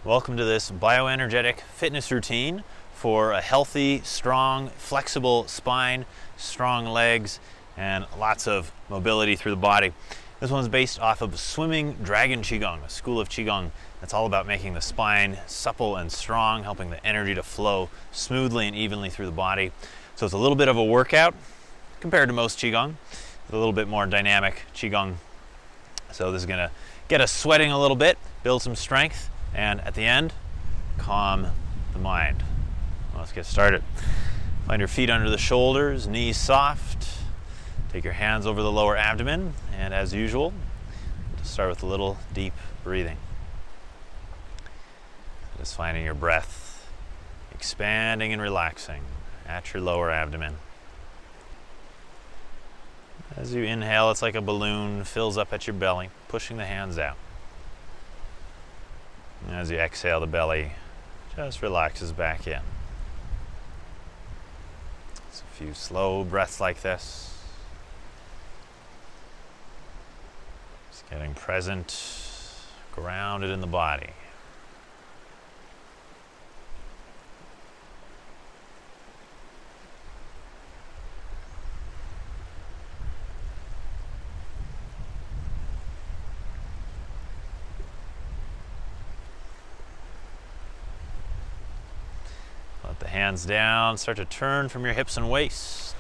Welcome to this bioenergetic fitness routine for a healthy, strong, flexible spine, strong legs, and lots of mobility through the body. This one's based off of swimming Dragon Qigong, a school of Qigong that's all about making the spine supple and strong, helping the energy to flow smoothly and evenly through the body. So it's a little bit of a workout compared to most Qigong. It's a little bit more dynamic Qigong. So this is going to get us sweating a little bit, build some strength, and at the end, calm the mind. Well, let's get started. Find your feet under the shoulders, knees soft. Take your hands over the lower abdomen, and as usual, just start with a little deep breathing. Just finding your breath expanding and relaxing at your lower abdomen. As you inhale, it's like a balloon fills up at your belly, pushing the hands out. And as you exhale, the belly just relaxes back in. Just a few slow breaths like this. Just getting present, grounded in the body. Let the hands down, start to turn from your hips and waist.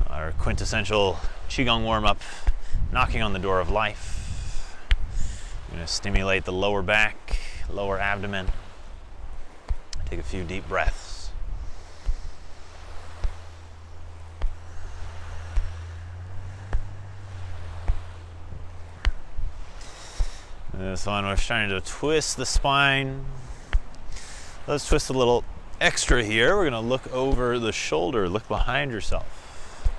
Our quintessential Qigong warm-up, knocking on the door of life. We're going to stimulate the lower back, lower abdomen. Take a few deep breaths. This one, we're starting to twist the spine. Let's twist a little extra here. We're going to look over the shoulder, look behind yourself.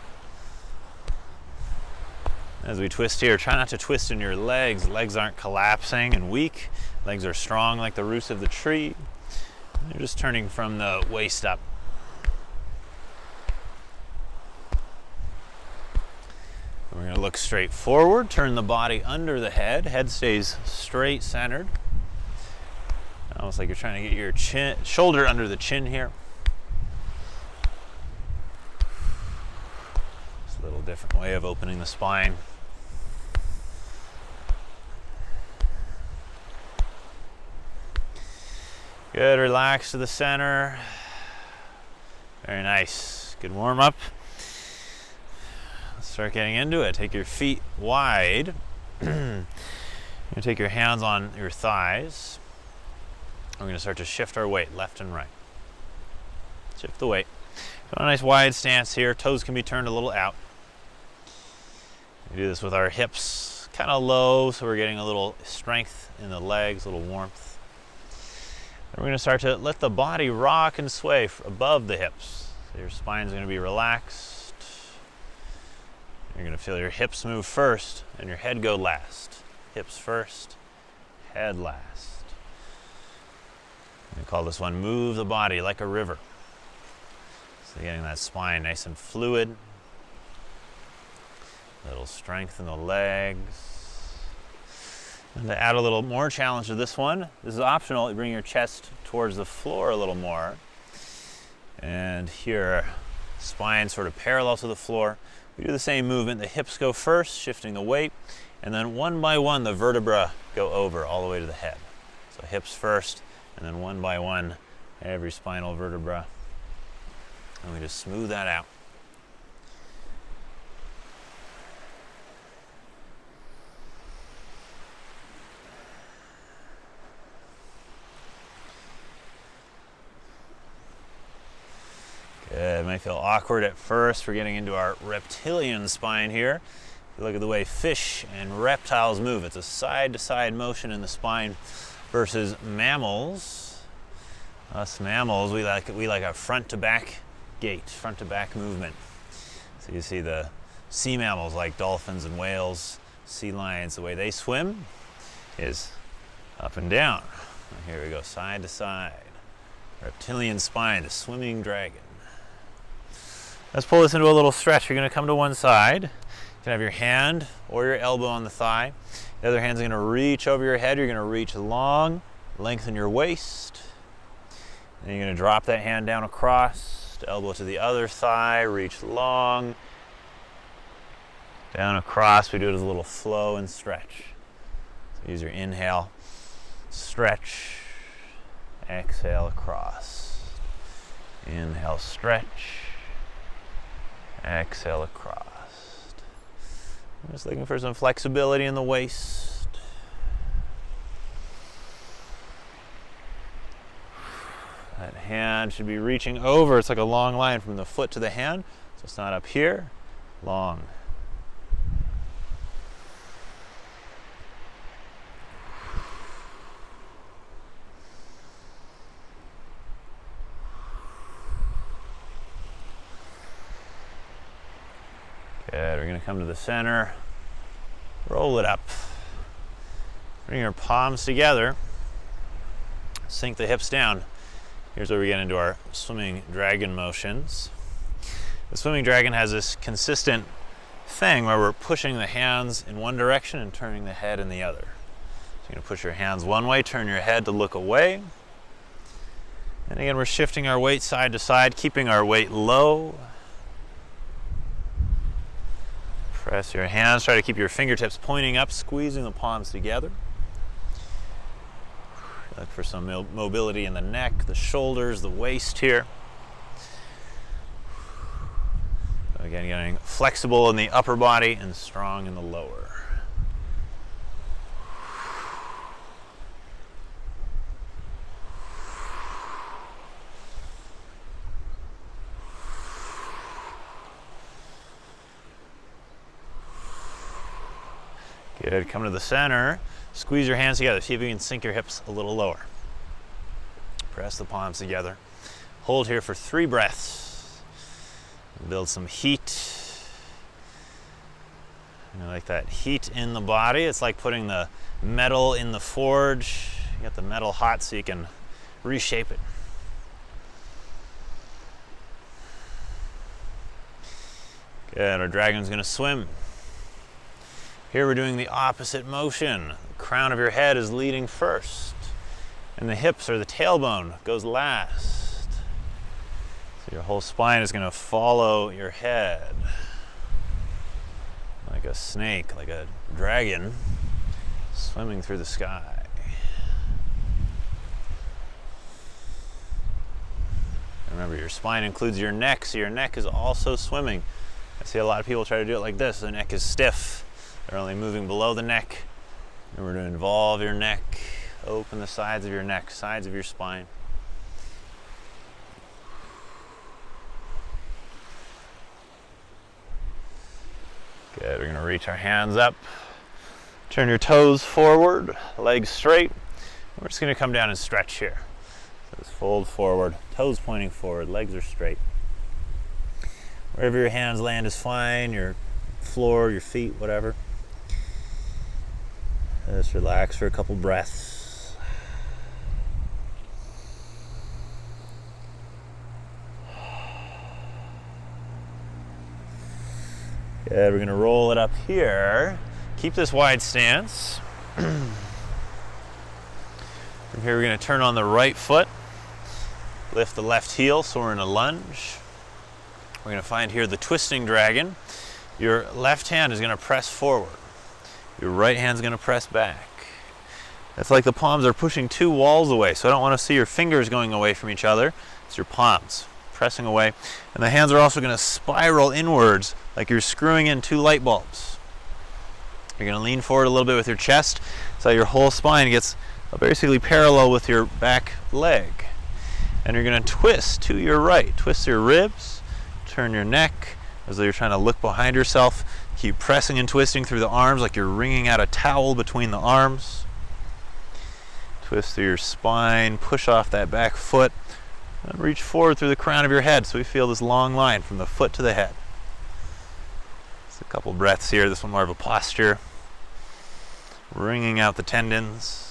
As we twist here, try not to twist in your legs. Legs aren't collapsing and weak. Legs are strong like the roots of the tree. You're just turning from the waist up. We're going to look straight forward, turn the body under the head. Head stays straight centered. Almost like you're trying to get your shoulder under the chin here. Just a little different way of opening the spine. Good, relax to the center. Very nice. Good warm up. Let's start getting into it. Take your feet wide. You're gonna take your hands on your thighs. We're going to start to shift our weight left and right. Shift the weight. Got a nice wide stance here. Toes can be turned a little out. We do this with our hips kind of low, so we're getting a little strength in the legs, a little warmth. And we're going to start to let the body rock and sway above the hips. So your spine's going to be relaxed. You're going to feel your hips move first and your head go last. Hips first, head last. We call this one move the body like a river. So getting that spine nice and fluid. A little strength in the legs. And to add a little more challenge to this one, this is optional. You bring your chest towards the floor a little more. And here, spine sort of parallel to the floor. We do the same movement. The hips go first, shifting the weight. And then one by one, the vertebra go over all the way to the head. So hips first. And then one by one, every spinal vertebra. And we just smooth that out. Good. It might feel awkward at first. We're getting into our reptilian spine here. If you look at the way fish and reptiles move, it's a side-to-side motion in the spine. Versus mammals, us mammals, we like a front to back gait, front to back movement. So you see the sea mammals like dolphins and whales, sea lions, the way they swim is up and down. Here we go, side to side. Reptilian spine, the swimming dragon. Let's pull this into a little stretch. You're going to come to one side. You can have your hand or your elbow on the thigh. The other hand's going to reach over your head. You're going to reach long, lengthen your waist. Then you're going to drop that hand down across, elbow to the other thigh, reach long, down across. We do it as a little flow and stretch. So use your inhale, stretch, exhale across. Inhale, stretch, exhale across. I'm just looking for some flexibility in the waist. That hand should be reaching over. It's like a long line from the foot to the hand. So it's not up here. Long. Good. We're going to come to the center. Roll it up. Bring your palms together. Sink the hips down. Here's where we get into our swimming dragon motions. The swimming dragon has this consistent thing where we're pushing the hands in one direction and turning the head in the other. So you're going to push your hands one way, turn your head to look away. And again, we're shifting our weight side to side, keeping our weight low. Press your hands, try to keep your fingertips pointing up, squeezing the palms together. Look for some mobility in the neck, the shoulders, the waist here. Again, getting flexible in the upper body and strong in the lower. Good. Come to the center. Squeeze your hands together. See if you can sink your hips a little lower. Press the palms together. Hold here for 3 breaths. Build some heat. You like that heat in the body. It's like putting the metal in the forge. You get the metal hot so you can reshape it. Good. Our dragon's going to swim. Here we're doing the opposite motion. The crown of your head is leading first, and the hips or the tailbone goes last. So your whole spine is going to follow your head. Like a snake, like a dragon swimming through the sky. Remember, your spine includes your neck, so your neck is also swimming. I see a lot of people try to do it like this. The neck is stiff. They're only moving below the neck. Remember to involve your neck. Open the sides of your neck, sides of your spine. Good. We're going to reach our hands up. Turn your toes forward, legs straight. We're just going to come down and stretch here. So just fold forward, toes pointing forward, legs are straight. Wherever your hands land is fine, your floor, your feet, whatever. Just relax for a couple breaths. Good, we're going to roll it up here. Keep this wide stance. From here we're going to turn on the right foot. Lift the left heel so we're in a lunge. We're going to find here the twisting dragon. Your left hand is going to press forward. Your right hand's going to press back. It's like the palms are pushing 2 walls away, so I don't want to see your fingers going away from each other. It's your palms pressing away. And the hands are also going to spiral inwards like you're screwing in 2 light bulbs. You're going to lean forward a little bit with your chest so your whole spine gets basically parallel with your back leg. And you're going to twist to your right. Twist your ribs, turn your neck as though you're trying to look behind yourself. Keep pressing and twisting through the arms like you're wringing out a towel between the arms. Twist through your spine, push off that back foot, and reach forward through the crown of your head so we feel this long line from the foot to the head. Just a couple breaths here. This one more of a posture. Wringing out the tendons.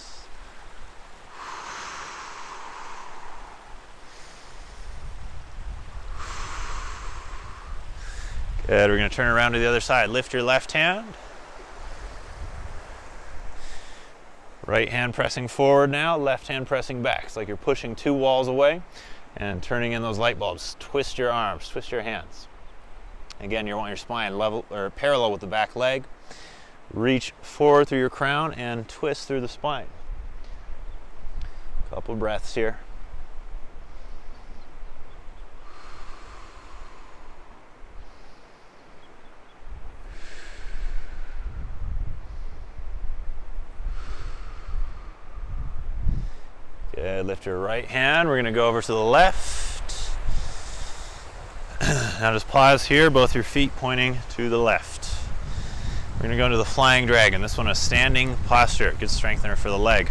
Good, we're going to turn around to the other side. Lift your left hand. Right hand pressing forward now, left hand pressing back. It's like you're pushing 2 walls away and turning in those light bulbs. Twist your arms, twist your hands. Again, you want your spine level or parallel with the back leg. Reach forward through your crown and twist through the spine. Couple breaths here. Good, lift your right hand. We're going to go over to the left. Now just pause here, both your feet pointing to the left. We're going to go into the flying dragon. This one a standing posture, good strengthener for the leg.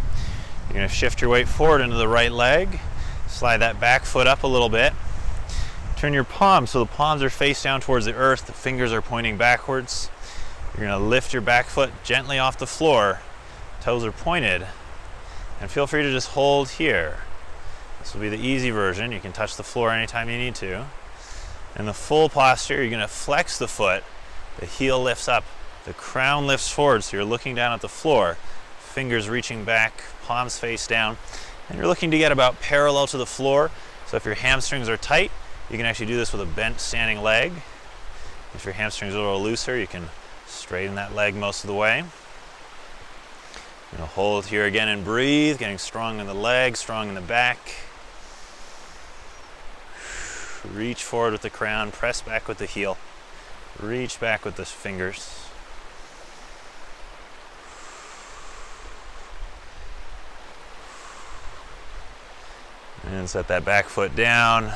You're going to shift your weight forward into the right leg. Slide that back foot up a little bit. Turn your palms so the palms are face down towards the earth, the fingers are pointing backwards. You're going to lift your back foot gently off the floor. Toes are pointed. And feel free to just hold here. This will be the easy version. You can touch the floor anytime you need to. In the full posture, you're going to flex the foot. The heel lifts up. The crown lifts forward, so you're looking down at the floor. Fingers reaching back, palms face down. And you're looking to get about parallel to the floor. So if your hamstrings are tight, you can actually do this with a bent standing leg. If your hamstrings are a little looser, you can straighten that leg most of the way. You're going to hold here again and breathe, getting strong in the legs, strong in the back. Reach forward with the crown, press back with the heel. Reach back with the fingers. And set that back foot down.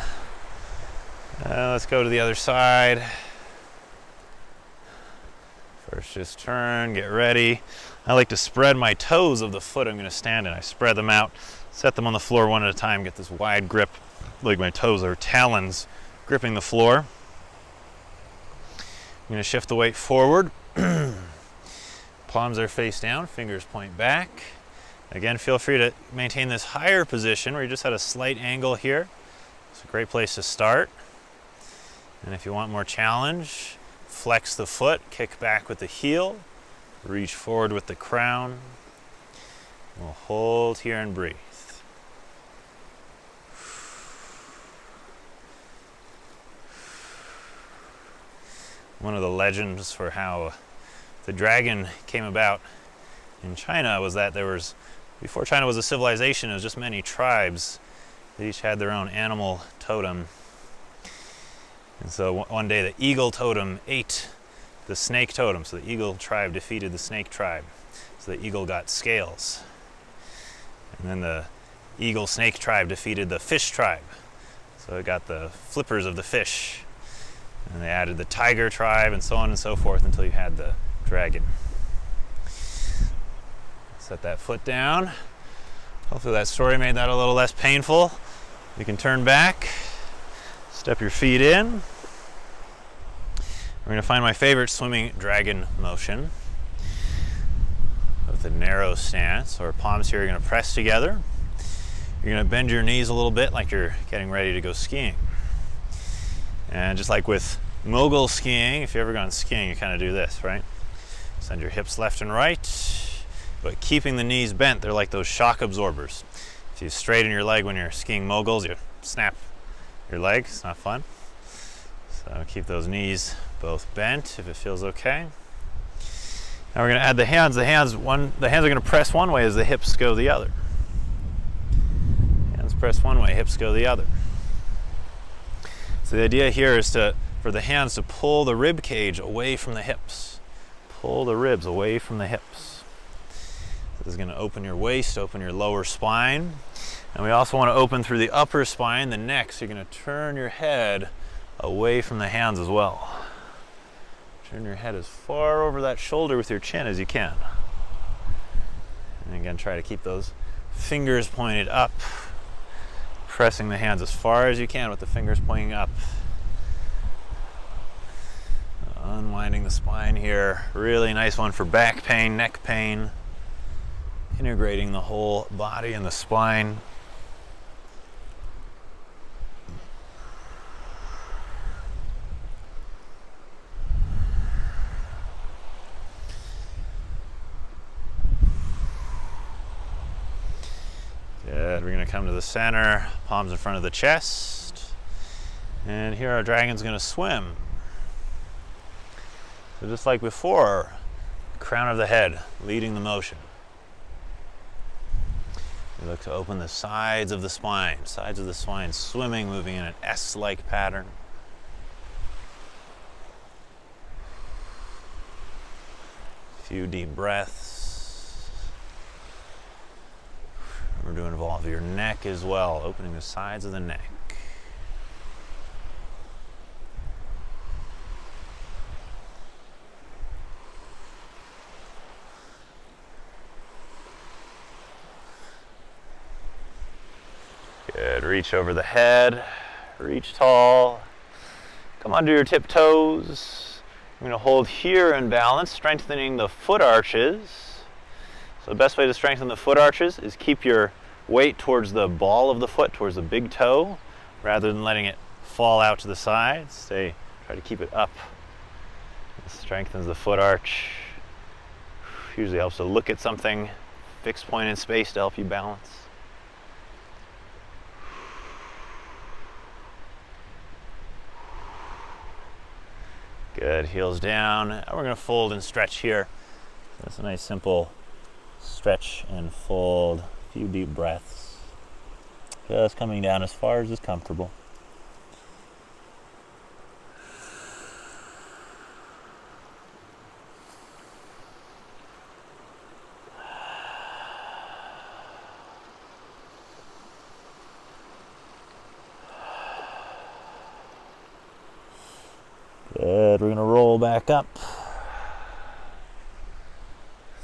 Let's go to the other side. First just turn, get ready. I like to spread my toes of the foot I'm going to stand in. I spread them out, set them on the floor one at a time, get this wide grip, like my toes are talons gripping the floor. I'm going to shift the weight forward. Palms are face down, fingers point back. Again, feel free to maintain this higher position where you just had a slight angle here. It's a great place to start. And if you want more challenge, flex the foot, kick back with the heel. Reach forward with the crown. We'll hold here and breathe. One of the legends for how the dragon came about in China was that before China was a civilization, it was just many tribes that each had their own animal totem. And so one day the eagle totem ate the snake totem, so the eagle tribe defeated the snake tribe. So the eagle got scales. And then the eagle snake tribe defeated the fish tribe. So it got the flippers of the fish. And they added the tiger tribe and so on and so forth until you had the dragon. Set that foot down. Hopefully that story made that a little less painful. You can turn back, step your feet in. We're going to find my favorite swimming dragon motion with a narrow stance. So our palms here are going to press together. You're going to bend your knees a little bit like you're getting ready to go skiing. And just like with mogul skiing, if you've ever gone skiing, you kind of do this, right? Send your hips left and right, but keeping the knees bent. They're like those shock absorbers. If you straighten your leg when you're skiing moguls, you snap your leg. It's not fun. So keep those knees both bent if it feels okay. Now we're going to add the hands. The hands are going to press one way as the hips go the other. Hands press one way, hips go the other. So the idea here is for the hands to pull the rib cage away from the hips. Pull the ribs away from the hips. This is going to open your waist, open your lower spine. And we also want to open through the upper spine, the neck. So you're going to turn your head away from the hands as well. Turn your head as far over that shoulder with your chin as you can. And again, try to keep those fingers pointed up. Pressing the hands as far as you can with the fingers pointing up. Unwinding the spine here. Really nice one for back pain, neck pain. Integrating the whole body and the spine. come to the center, palms in front of the chest. And here our dragon's going to swim. So just like before, crown of the head leading the motion. We look to open the sides of the spine swimming, moving in an S-like pattern. A few deep breaths. Remember to involve your neck as well, opening the sides of the neck. Good, reach over the head, reach tall, come onto your tiptoes. I'm going to hold here in balance, strengthening the foot arches. So the best way to strengthen the foot arches is keep your weight towards the ball of the foot, towards the big toe, rather than letting it fall out to the sides. Try to keep it up. It strengthens the foot arch. Usually helps to look at something, fixed point in space to help you balance. Good, heels down. And we're going to fold and stretch here. That's a nice simple stretch and fold. A few deep breaths. Just coming down as far as is comfortable. Good, we're going to roll back up.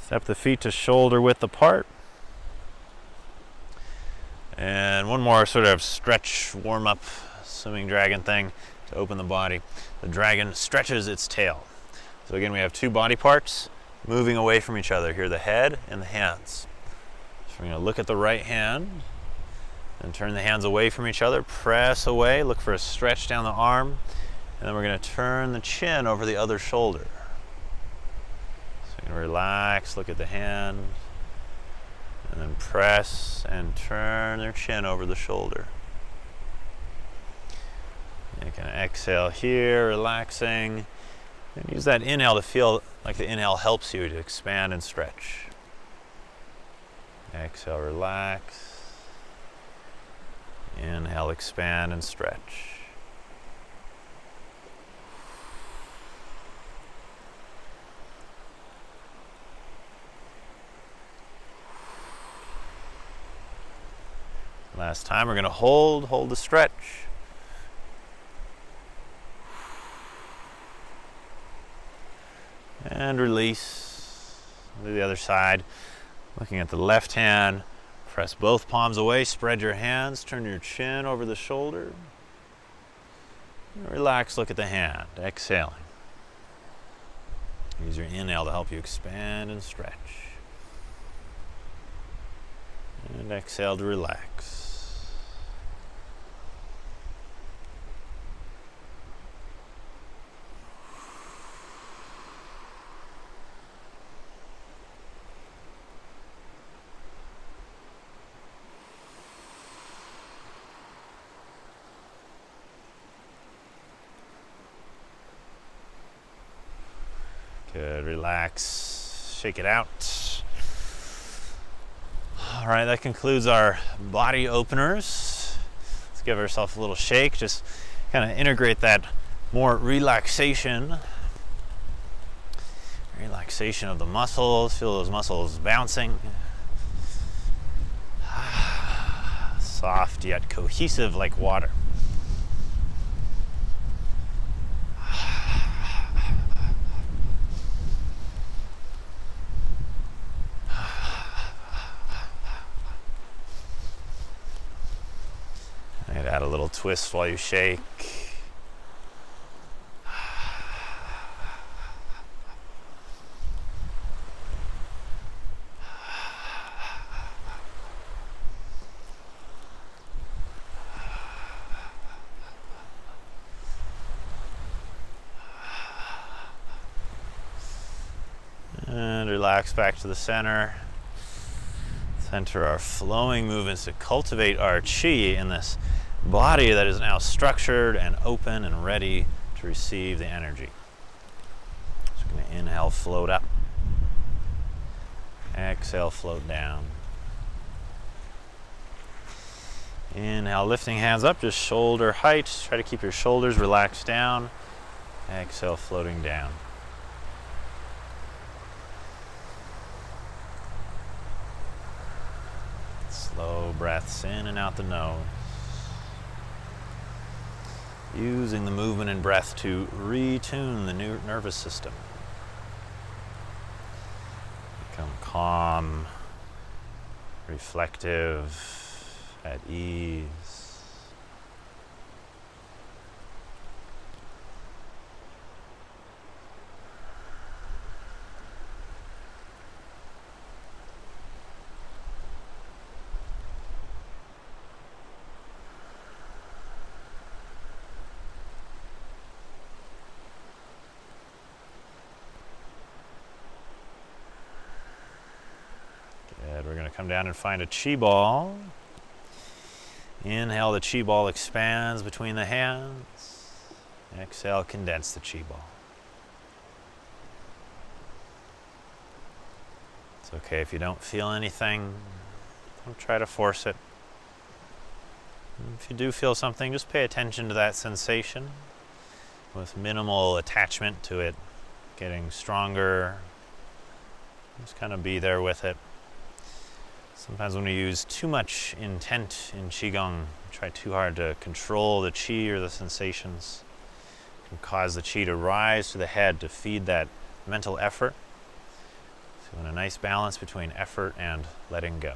Step the feet to shoulder width apart. And one more sort of stretch, warm up, swimming dragon thing to open the body. The dragon stretches its tail. So again, we have two body parts moving away from each other here, the head and the hands. So we're going to look at the right hand and turn the hands away from each other, press away, look for a stretch down the arm. And then we're going to turn the chin over the other shoulder. So you're going to relax, look at the hand, and then press and turn their chin over the shoulder. And you can exhale here, relaxing. And use that inhale to feel like the inhale helps you to expand and stretch. Exhale, relax. Inhale, expand and stretch. Last time, we're going to hold the stretch. And release. Do the other side. Looking at the left hand, press both palms away, spread your hands, turn your chin over the shoulder. Relax, look at the hand, exhaling. Use your inhale to help you expand and stretch. And exhale to relax. Good, relax, shake it out. All right, that concludes our body openers. Let's give ourselves a little shake, just kind of integrate that more relaxation. Relaxation of the muscles, feel those muscles bouncing. Soft yet cohesive like water. Add a little twist while you shake. And relax back to the center. Center our flowing movements to cultivate our chi in this body that is now structured and open and ready to receive the energy. Just going to inhale, float up. Exhale, float down. Inhale, lifting hands up, just shoulder height. Try to keep your shoulders relaxed down. Exhale, floating down. Slow breaths in and out the nose. Using the movement and breath to retune the nervous system. Become calm, reflective, at ease. We're going to come down and find a chi ball. Inhale, the chi ball expands between the hands. Exhale, condense the chi ball. It's okay if you don't feel anything. Don't try to force it. If you do feel something, just pay attention to that sensation with minimal attachment to it getting stronger. Just kind of be there with it. Sometimes when we use too much intent in Qigong, try too hard to control the Qi or the sensations, it can cause the Qi to rise to the head to feed that mental effort. So in a nice balance between effort and letting go.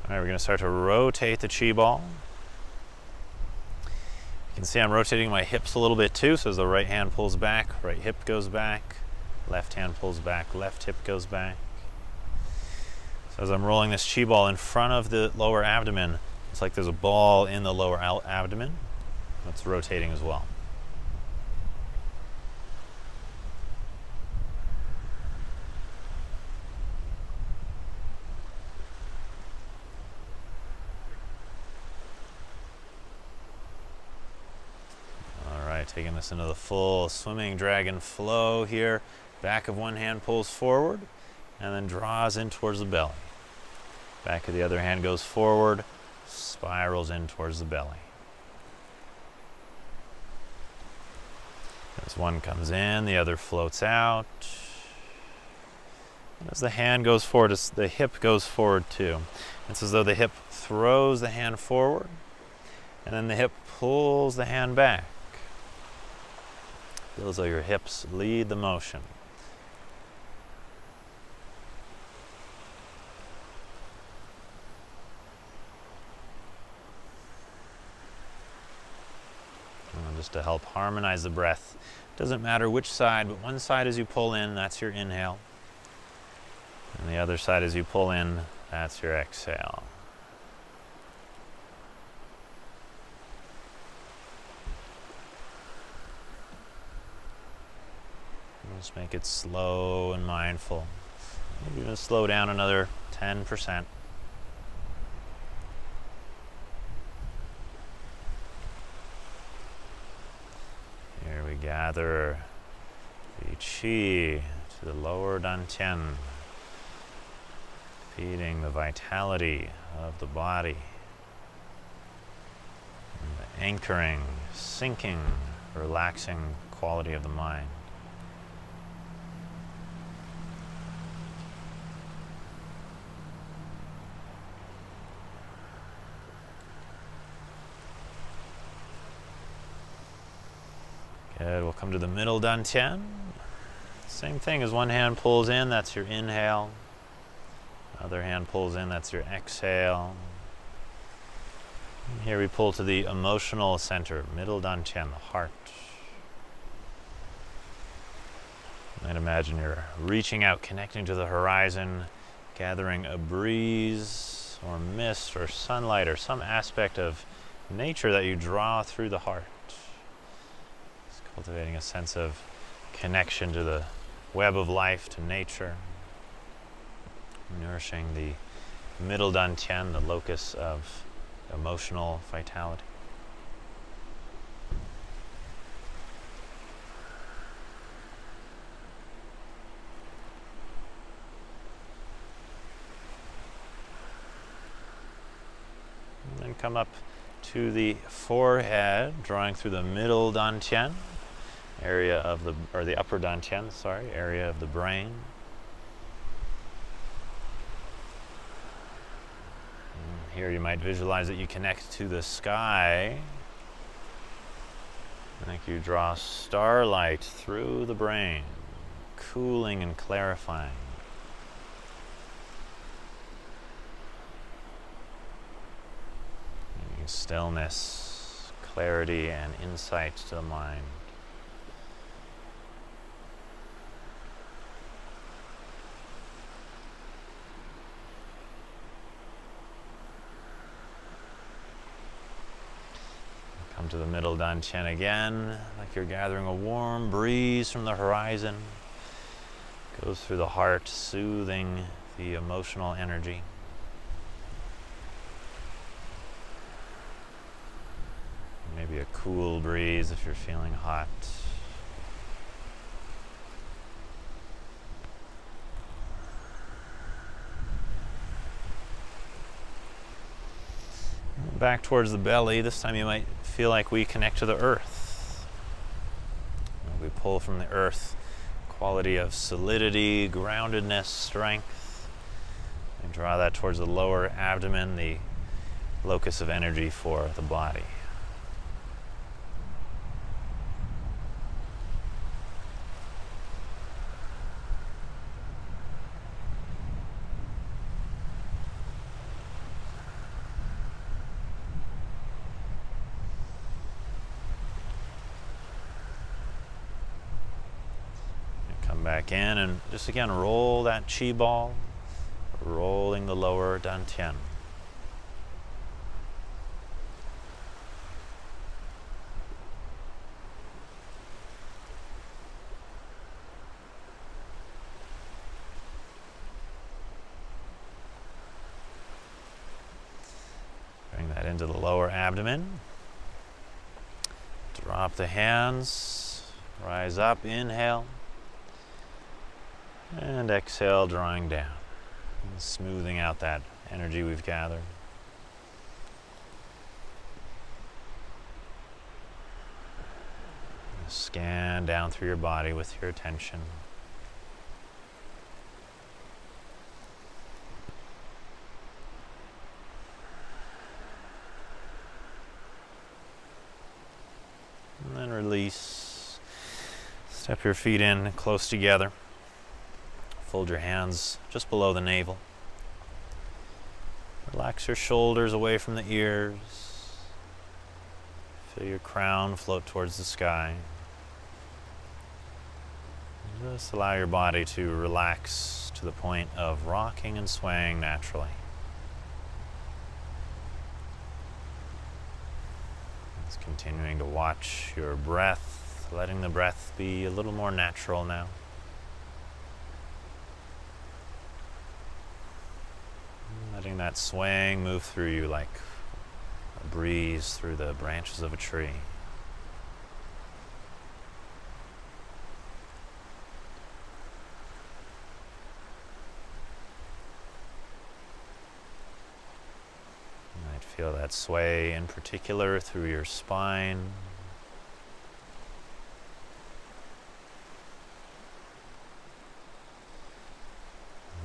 All right, we're going to start to rotate the Qi ball. You can see I'm rotating my hips a little bit too, so as the right hand pulls back, right hip goes back, left hand pulls back, left hip goes back. So as I'm rolling this chi ball in front of the lower abdomen, it's like there's a ball in the lower abdomen that's rotating as well. Taking this into the full swimming dragon flow here. Back of one hand pulls forward and then draws in towards the belly. Back of the other hand goes forward, spirals in towards the belly. As one comes in, the other floats out. And as the hand goes forward, the hip goes forward too. It's as though the hip throws the hand forward and then the hip pulls the hand back. Feel as though your hips lead the motion. And just to help harmonize the breath, doesn't matter which side, but one side as you pull in, that's your inhale. And the other side as you pull in, that's your exhale. Just make it slow and mindful. Maybe even slow down another 10%. Here we gather the Qi to the lower dantian, feeding the vitality of the body, and the anchoring, sinking, relaxing quality of the mind. Good, we'll come to the middle dantian. Same thing, as one hand pulls in, that's your inhale. Other hand pulls in, that's your exhale. And here we pull to the emotional center, middle dantian, the heart. You might imagine you're reaching out, connecting to the horizon, gathering a breeze or mist or sunlight or some aspect of nature that you draw through the heart. Cultivating a sense of connection to the web of life, to nature, nourishing the middle dantian, the locus of emotional vitality. And then come up to the forehead, drawing through the middle dantian, area of the, or the upper dantian, sorry, area of the brain. And here you might visualize that you connect to the sky. Like you draw starlight through the brain, cooling and clarifying. Stillness, clarity, and insight to the mind. Come to the middle dantian again, like you're gathering a warm breeze from the horizon. Goes through the heart, soothing the emotional energy. Maybe a cool breeze if you're feeling hot. Back towards the belly. This time you might feel like we connect to the earth. We pull from the earth quality of solidity, groundedness, strength, and draw that towards the lower abdomen, the locus of energy for the body. Back in and just again roll that chi ball, rolling the lower dantian. Bring that into the lower abdomen. Drop the hands, rise up, inhale. And exhale, drawing down, and smoothing out that energy we've gathered. Scan down through your body with your attention. And then release. Step your feet in close together. Fold your hands just below the navel. Relax your shoulders away from the ears. Feel your crown float towards the sky. Just allow your body to relax to the point of rocking and swaying naturally. Just continuing to watch your breath, letting the breath be a little more natural now. Letting that swaying move through you like a breeze through the branches of a tree. You might feel that sway in particular through your spine.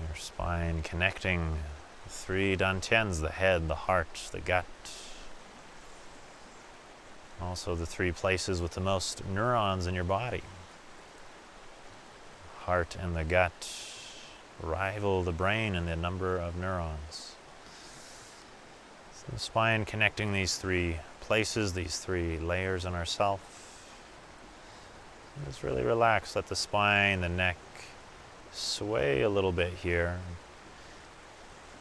Your spine connecting three dantians, the head, the heart, the gut. Also the three places with the most neurons in your body. Heart and the gut rival the brain in the number of neurons. So the spine connecting these three places, these three layers in ourself. Just really relax, let the spine, the neck sway a little bit here.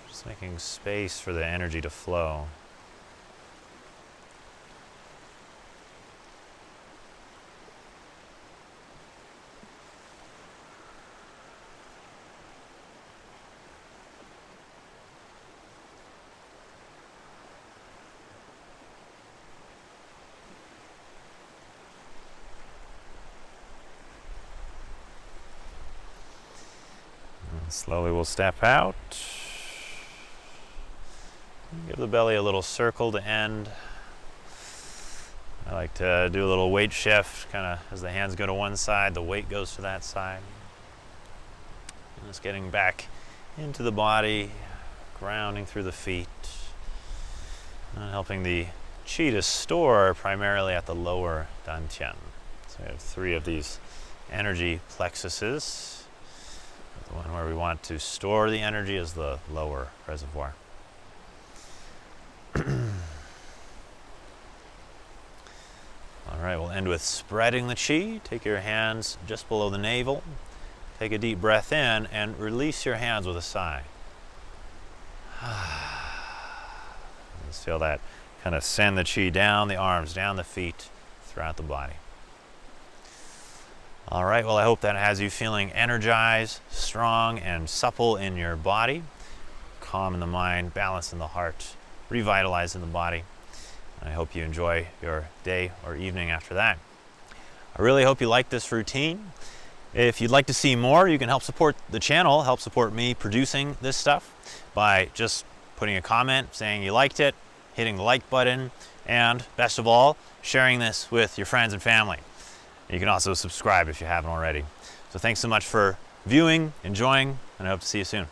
Just making space for the energy to flow. Slowly we'll step out. Give the belly a little circle to end. I like to do a little weight shift, kind of as the hands go to one side, the weight goes to that side. And just getting back into the body, grounding through the feet, and helping the chi to store primarily at the lower dantian. So we have 3 of these energy plexuses. The one where we want to store the energy is the lower reservoir. All right, we'll end with spreading the chi. Take your hands just below the navel. Take a deep breath in and release your hands with a sigh. Just feel that kind of send the chi down the arms, down the feet, throughout the body. All right, well, I hope that has you feeling energized, strong, and supple in your body, calm in the mind, balance in the heart, revitalize in the body. I hope you enjoy your day or evening after that. I really hope you like this routine. If you'd like to see more, you can help support the channel, help support me producing this stuff by just putting a comment saying you liked it, hitting the like button, and best of all, sharing this with your friends and family. You can also subscribe if you haven't already. So thanks so much for viewing, enjoying, and I hope to see you soon.